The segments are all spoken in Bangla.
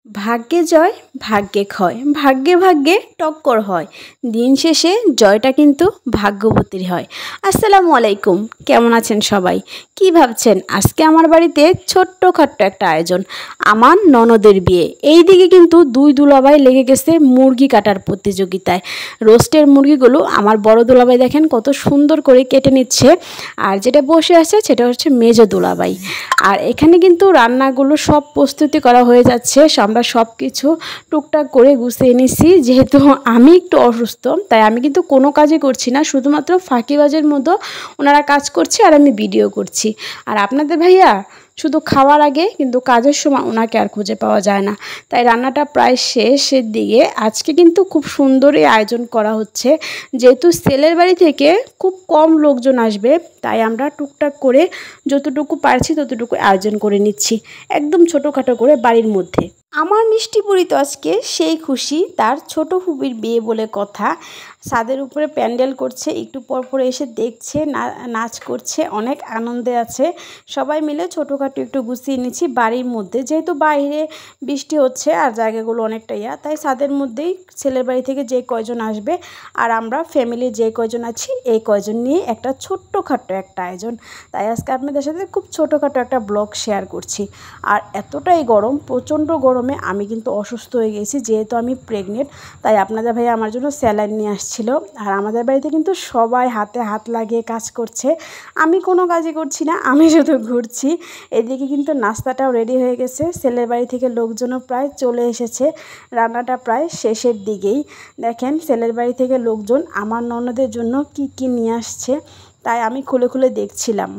ভাগ্যে জয় ভাগ্যে ক্ষয়, ভাগ্যে ভাগ্যে টক্কর হয়, দিন শেষে জয়টা কিন্তু ভাগ্যবতীর হয়। আসসালামু আলাইকুম, কেমন আছেন সবাই? কি ভাবছেন? আজকে আমার বাড়িতে ছোট্টখাট্ট একটা আয়োজন, আমার ননদের বিয়ে। এই দিকে কিন্তু দুই দুলাভাই লেগে গেছে মুরগি কাটার প্রতিযোগিতায়। রোস্টের মুরগিগুলো আমার বড় দুলাভাই দেখেন কত সুন্দর করে কেটে নিচ্ছে, আর যেটা বসে আছে সেটা হচ্ছে মেজো দুলাভাই। আর এখানে কিন্তু রান্নাগুলো সব প্রস্তুতি করা হয়ে যাচ্ছে। আমরা সব কিছু টুকটাক করে গুছিয়ে নিছি। যেহেতু আমি একটু অসুস্থ, তাই আমি কিন্তু কোনো কাজই করছি না, শুধুমাত্র ফাঁকিবাজের মতো ওনারা কাজ করছে আর আমি ভিডিও করছি। আর আপনাদের ভাইয়া শুধু খাওয়ার আগে কিন্তু কাজের সময় ওনাকে আর খুঁজে পাওয়া যায় না। তাই রান্নাটা প্রায় শেষের দিকে। আজকে কিন্তু খুব সুন্দরই আয়োজন করা হচ্ছে, যেহেতু ছেলের বাড়ি থেকে খুব কম লোকজন আসবে, তাই আমরা টুকটাক করে যতটুকু পারছি ততটুকু আয়োজন করে নিচ্ছি, একদম ছোটোখাটো করে বাড়ির মধ্যে। আমার মিষ্টি বুড়ি তো আজকে সেই খুশি, তার ছোট ফুপির বিয়ে বলে কথা। ছাদের উপরে প্যান্ডেল করছে, একটু পর পর এসে দেখছে, নাচ করছে, অনেক আনন্দে আছে। সবাই মিলে ছোটোখাটো একটু গুছিয়ে নিচ্ছি বাড়ির মধ্যে, যেহেতু বাইরে বৃষ্টি হচ্ছে আর জায়গাগুলো অনেকটা তাই ছাদের মধ্যেই ছেলের বাড়ি থেকে যে কয়জন আসবে আর আমরা ফ্যামিলি যে কয়জন আছি এই কয়জন নিয়ে একটা ছোট্টখাট্টো একটা আয়োজন। তাই আজকে আপনাদের সাথে খুব ছোটোখাটো একটা ব্লগ শেয়ার করছি। আর এতটাই গরম, প্রচণ্ড গরমে আমি কিন্তু অসুস্থ হয়ে গেছি, যেহেতু আমি প্রেগনেন্ট। তাই আপনাদের ভাই আমার জন্য স্যালাইন নিয়ে আসছিল। আর আমাদের বাড়িতে কিন্তু সবাই হাতে হাত লাগিয়ে কাজ করছে, আমি কোনো কাজই করছি না, আমি শুধু ঘুরছি। এদিকে কিন্তু নাস্তাটাও রেডি হয়ে গেছে, ছেলের বাড়ি থেকে লোকজনও প্রায় চলে এসেছে, রান্নাটা প্রায় শেষের দিকেই। দেখেন ছেলের বাড়ি থেকে লোকজন আমার ননদের জন্য কি কি নিয়ে আসছে, তাই আমি খুলে খুলে দেখছিলাম।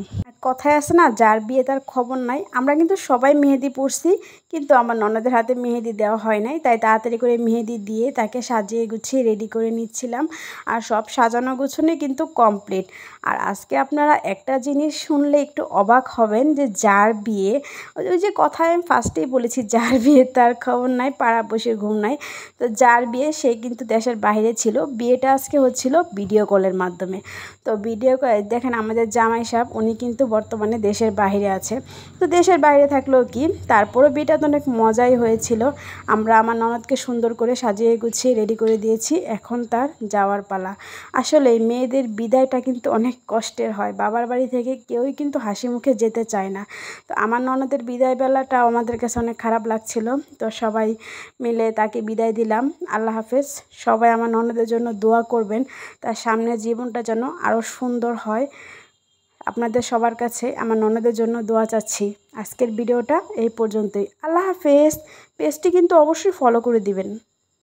কথায় আছে না, যার বিয়ে তার খবর নাই। আমরা কিন্তু সবাই মেহেদি পরছি, কিন্তু আমার ননদের হাতে মেহেদি দেওয়া হয় নাই, তাই তাড়াতাড়ি করে মেহেদি দিয়ে তাকে সাজিয়ে গুছিয়ে রেডি করে নিচ্ছিলাম। আর সব সাজানো গুছানো কিন্তু কমপ্লিট। আর আজকে আপনারা একটা জিনিস শুনলে একটু অবাক হবেন, যে যার বিয়ে, ওই যে কথায় আমি ফার্স্টেই বলেছি, যার বিয়ে তার খবর নাই, পাড়া বসে ঘুম নাই। তো যার বিয়ে সে কিন্তু দেশের বাইরে ছিল, বিয়েটা আজকে হচ্ছিল ভিডিও কলের মাধ্যমে। তো ভিডিও দেখেন আমাদের জামাই সাহেব, উনি কিন্তু বর্তমানে দেশের বাইরে আছে। তো দেশের বাইরে থাকলেও কি, তারপরও বিয়েটা তো অনেক মজাই হয়েছিল। আমরা আমার ননদকে সুন্দর করে সাজিয়ে গুছিয়ে রেডি করে দিয়েছি, এখন তার যাওয়ার পালা। আসলে মেয়েদের বিদায়টা কিন্তু অনেক কষ্টের হয়, বাবার বাড়ি থেকে কেউই কিন্তু হাসি মুখে যেতে চায় না। তো আমার ননদের বিদায় বেলাটা আমাদের কাছে অনেক খারাপ লাগছিল। তো সবাই মিলে তাকে বিদায় দিলাম, আল্লাহ হাফেজ। সবাই আমার ননদের জন্য দোয়া করবেন, তার সামনের জীবনটা যেন আরও সুন্দর হয়। আপনাদের সবার কাছে আমার ননদের জন্য দোয়া চাচ্ছি। আজকের ভিডিওটা এই পর্যন্তই, আল্লাহ হাফেজ। পেজটি কিন্তু অবশ্যই ফলো করে দিবেন।